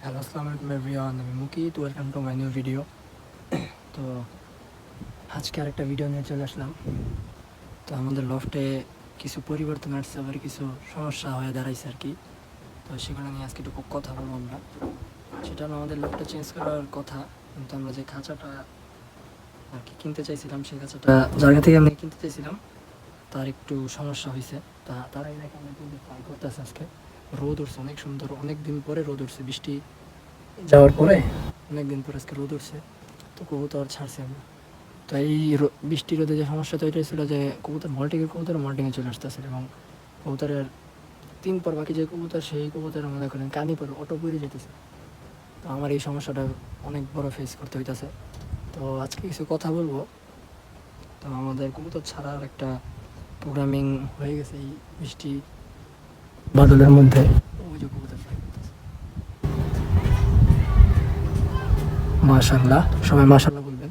Hello, আসসালামু আলাইকুম everyone. আমি Mukit, welcome to my new video. তো আজকে আরেকটা ভিডিও নিয়ে চলে আসলাম। তো আমাদের লফটে কিছু পরিবর্তন আসছে, আবার কিছু সমস্যা হয়ে দাঁড়াইছে আর কি। তো সেগুলো নিয়ে আজকে একটু কথা বলবো আমরা। সেটা হলো আমাদের লফটে চেঞ্জ করার কথা, কিন্তু আমরা যে খাঁচাটা আর কি কিনতে চাইছিলাম, সেই খাঁচাটা জায়গা থেকে আমি কিনতে চাইছিলাম, তার একটু সমস্যা হয়েছে। তার আগে দেখে আমরা কিন্তু ট্রাই করতেছি। আজকে রোদ উঠছে অনেক সুন্দর, অনেক দিন পরে রোদ উঠছে, বৃষ্টি যাওয়ার পরে অনেকদিন পর আজকে রোদ উঠছে। তো কবুতর ছাড়ছি আমরা। তো এই বৃষ্টি রোদে যে সমস্যা তৈরি হয়েছিল, যে কবুতর মল্টিংয়ে চলে আসতেছিল, এবং কবুতরের 3 পর বাকি যে কবুতর, সেই কবুতর মনে করেন কানি পর অটো পড়ে যেতেছে। তো আমার এই সমস্যাটা অনেক বড় ফেস করতে হইতেছে। তো আজকে কিছু কথা বলবো। তো আমাদের কবুতর ছাড়ার একটা প্রোগ্রামিং হয়ে গেছে এই বৃষ্টি বাদলের মধ্যে। ওই যে কবুতর ফ্লাই করতেছে, মাশাআল্লাহ, সবাই মাশাআল্লাহ বলবেন।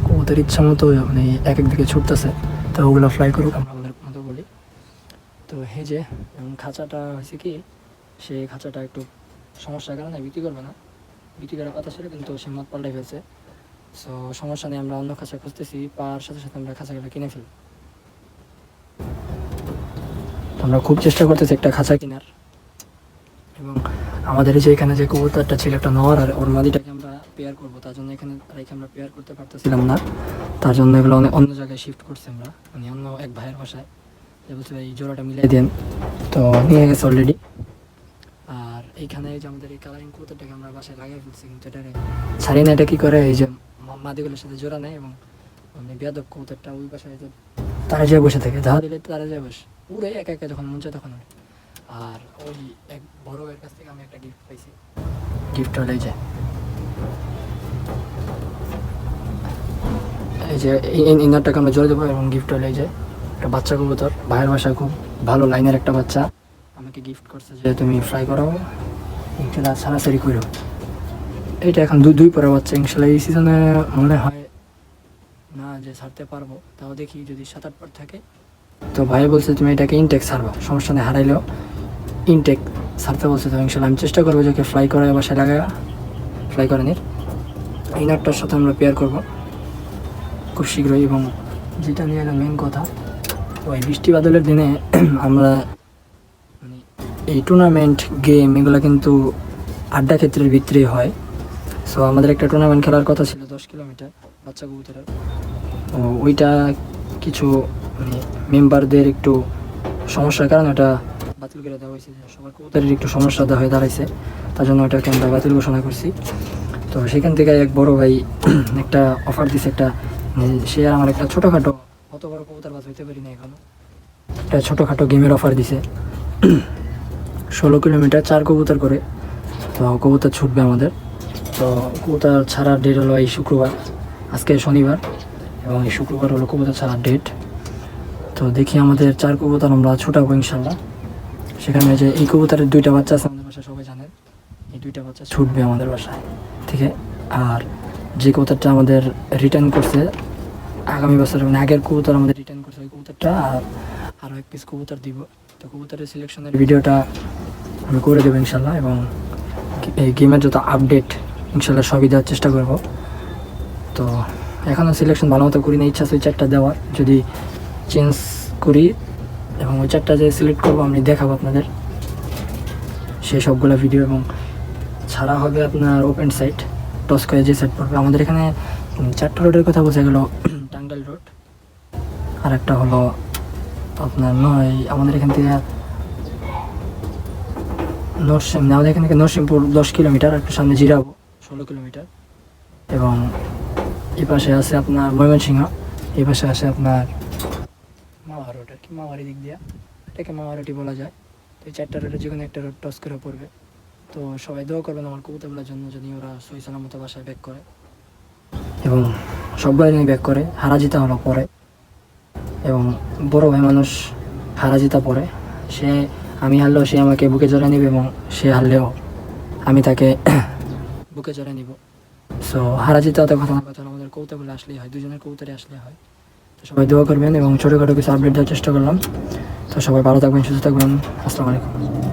কবুতর ইচ্ছা মতো মানে এক এক দিকে ছুটতেছে, তো ওগুলো ফ্লাই করুক, আমরা আমাদের মতো বলি। তো এই যে খাঁচাটা হয়েছে কি, সেই খাঁচাটা একটু সমস্যার কারণে বিক্রি করবে না, বিক্রি করার কথা ছিল, কিন্তু সে মত পাল্টাই ফেলছে। সো সমস্যা নেই, আমরা অন্য খাঁচা খুঁজতেছি, পাওয়ার সাথে সাথে আমরা খাঁচাগুলো কিনে ফেলব। আমরা খুব চেষ্টা করতেছি একটা খাঁচা কেনার, এবং আমাদের এই যে এখানে যে কবুতরটা ছিল একটা নর, আর ওর মাদিটাকে আমরা পেয়ার করবো, তার জন্য এখানে রেখে আমরা পেয়ার করতে পারতেছিলাম না। তার জন্য এগুলো অন্য জায়গায় শিফট করছি আমরা, মানে অন্য এক ভাইয়ের বাসায়, যে বলছে এই জোড়াটা মিলাই দেন। তো নিয়ে গেছে অলরেডি। আর এইখানে যে আমাদের এই কালারিং কবুতরটাকে আমরা বাসায় লাগিয়ে ফেলছি, কিন্তু এটা ছাড়ি না। এটা কি করে, এই যে মাদিগুলোর সাথে জোড়া নেয়, এবং মানে বেয়াদব কবুতরটা ওই বাসায় যে তারা যায় বসে থাকে, ধাওয়া দিলে তারা যায় বসে উড়ে একা একা, যখন মন চায় তখন উড়ে। আর ওই এক বড় ভাইয়ের কাছ থেকে আমি একটা গিফট পাইছি। গিফট হলে এই যে এই ইনারটাকে আমরা জোরে দেবো, এবং গিফট হলে যে একটা বাচ্চা কবুতর, ভাইয়ের বাসায় খুব ভালো লাইনের একটা বাচ্চা আমাকে গিফট করছে, যে তুমি ফ্লাই করাও, ইনশাল্লাহ সারাসারি করো। এইটা এখন দুই পরে বাচ্চা, ইনশাল্লাহ এই সিজনে মনে হয় না যে ছাড়তে পারবো, তাও দেখি যদি 7-8 পর থাকে। তো ভাই বলছে তুমি এটাকে ইনটেক ছাড়বা, সমস্যা নেই, হারাইলেও ইনটেক ছাড়তে বলছে। তো ইনশাল্লাহ আমি চেষ্টা করবো যে ফ্লাই করায় বাসায় লাগায় ফ্লাই করানির। ইনারটার সাথে আমরা পেয়ার করবো খুব শীঘ্রই। এবং যেটা নিয়ে এলো মেন কথা, ওই বৃষ্টি বাদলের দিনে আমরা মানে এই টুর্নামেন্ট গেম এগুলো কিন্তু আড্ডা ক্ষেত্রের ভিতরেই হয়। সো আমাদের একটা টুর্নামেন্ট খেলার কথা ছিল 10 কিলোমিটার বাচ্চা কবুতরের। ওইটা কিছু মানে মেম্বারদের একটু সমস্যার কারণে ওটা বাতিল করে দেওয়া হয়েছে, যে সবার কবুতরের একটু সমস্যা হয়ে দাঁড়াইছে, তার জন্য ওটাকে আমরা বাতিল ঘোষণা করছি। তো সেখান থেকে এক বড় ভাই একটা অফার দিছে, একটা সে আর আমার একটা ছোটোখাটো, অত বড় কবুতর বাজ হইতে পারি না এখনো, একটা ছোটোখাটো গেমের অফার দিছে। 16 কিলোমিটার 4 কবুতর করে, তো কবুতর ছুটবে আমাদের। তো কবুতর ছাড়ার ডেট হলো এই শুক্রবার, আজকে শনিবার, এবং এই শুক্রবার হলো কবুতর ছাড়ার ডেট। তো দেখি আমাদের 4 কবুতর আমরা ছুটাবো ইনশাল্লাহ। সেখানে যে এই কবুতরের 2টা বাচ্চা আছে আমাদের বাসায়, সবাই জানেন, এই 2টা বাচ্চা ছুটবে আমাদের বাসায় থেকে। আর যে কবুতরটা আমাদের রিটার্ন করছে আগামী বছর, মানে আগের কবুতর আমাদের রিটার্ন করছে, ওই কবুতরটা আর আরও এক পিস কবুতর দিব। তো কবুতরের সিলেকশনের ভিডিওটা আমি করে দেবো ইনশাল্লাহ, এবং এই গেমের যত আপডেট ইনশাল্লাহ সবই দেওয়ার চেষ্টা করব। তো এখনও সিলেকশন ভালো মতো করি না, ইচ্ছা আছে ওই 4টা দেওয়ার, যদি চেঞ্জ করি এবং ওই 4টা যে সিলেক্ট করবো আমি দেখাবো আপনাদের সেই সবগুলো ভিডিও। এবং ছাড়া হবে আপনার ওপেন সাইট, টস করে যে সাইট পড়বে আমাদের এখানে। 4টা রোডের কথা বলছে, গেলো টাঙ্গাইল রোড, আর একটা হলো আপনার আমাদের এখান থেকে আমাদের এখান থেকে নরসিংপুর 10 কিলোমিটার, একটু সামনে জিরাবো 16 কিলোমিটার, এবং এই পাশে আছে আপনার ময়মনসিংহ, এই পাশে আছে আপনার মাওয়া রোড আর কি, মাওয়ারি দিক দিয়ে, এটাকে মাওয়ারটি বলা যায়। তো এই 4টা রোডের যে কোনো একটা রোড টস করে পড়বে। তো সবাই দোয়া করবেন আমার কবুতরগুলোর জন্য, যদি ওরা সহি সালামত বাসায় ব্যাক করে, এবং সবগুলো নিয়ে ব্যাক করে, হারা জিতা হলো পরে। এবং বড় ভাই মানুষ হারা জিতা পরে, সে আমি হারলেও সে আমাকে বুকে জড়ায় নেবে, এবং সে হারলেও আমি তাকে বুকে জড়ায় নিব। সো হারা জিতা অত কথা না, কথা আমাদের কৌতুকগুলো আসলেই হয়, দুজনের কৌতুকে আসলে হয়। তো সবাই দোয়া করবেন, এবং ছোটোখাটো কিছু আপডেট দেওয়ার চেষ্টা করলাম। তো সবাই ভালো থাকবেন, সুস্থ থাকবেন, আসসালামু আলাইকুম।